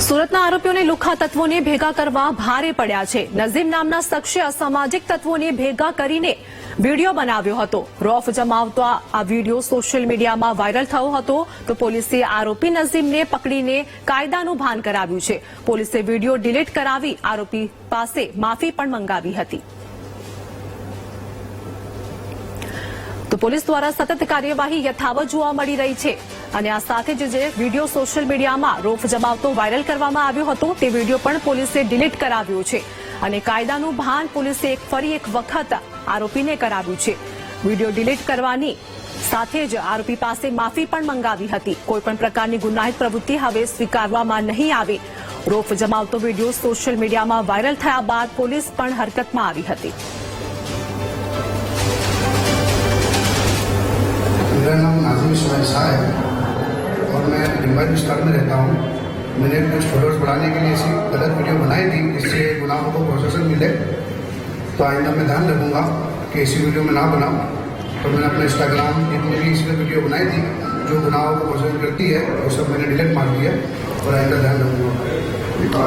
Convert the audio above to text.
સુરતના આરોપીઓને લુખ્ખા તત્વોને ભેગા કરવા ભારે પડ્યા છે। નઝીમ નામના શખ્સે અસામાજિક તત્વોને ભેગા કરીને વિડીયો બનાવ્યો હતો। રોફ જમાવતો આ વિડીયો સોશિયલ મીડિયામાં વાયરલ થયો હતો તો પોલીસે આરોપી નઝીમને પકડીને કાયદાનું ભાન કરાવ્યું છે। પોલીસે વિડીયો ડિલીટ કરાવી આરોપી પાસે માફી પણ મંગાવી હતી। તો પોલીસ દ્વારા સતત કાર્યવાહી યથાવત જોવા મળી રહી છે અને આ સાથે જ જે વિડીયો સોશિયલ મીડિયામાં રોફ જમાવતો વાયરલ કરવામાં આવ્યો હતો તે વિડીયો પણ પોલીસે ડિલીટ કરાવ્યો છે અને કાયદાનું ભાન પોલીસે ફરી એક વખત આરોપીને કરાવ્યું છે। વિડીયો ડિલીટ કરવાની સાથે જ આરોપી પાસે માફી પણ મંગાવી હતી। કોઈપણ પ્રકારની ગુનાહિત પ્રવૃત્તિ હવે સ્વીકારવામાં નહીં આવે। રોફ જમાવતો વિડીયો સોશિયલ મીડિયામાં વાયરલ થયા બાદ પોલીસ પણ હરકતમાં આવી હતી। मेरा नाम नाज़िम इस्माइल शाह है और मैं डिम्बा विस्तार में रहता हूँ। मैंने कुछ फॉलोअर्स बढ़ाने के लिए ऐसी गलत वीडियो बनाई थी जिससे गुनाहों को प्रोसेसन मिले, तो आइंदा मैं ध्यान रखूँगा कि ऐसी वीडियो में ना बनाऊँ। तो मैंने अपना इंस्टाग्राम जितनी भी इसमें वीडियो बनाई थी जो गुनाहों को प्रोसेसन करती है वो सब मैंने डिलीट मार दिया और आइंदा ध्यान रखूँगा।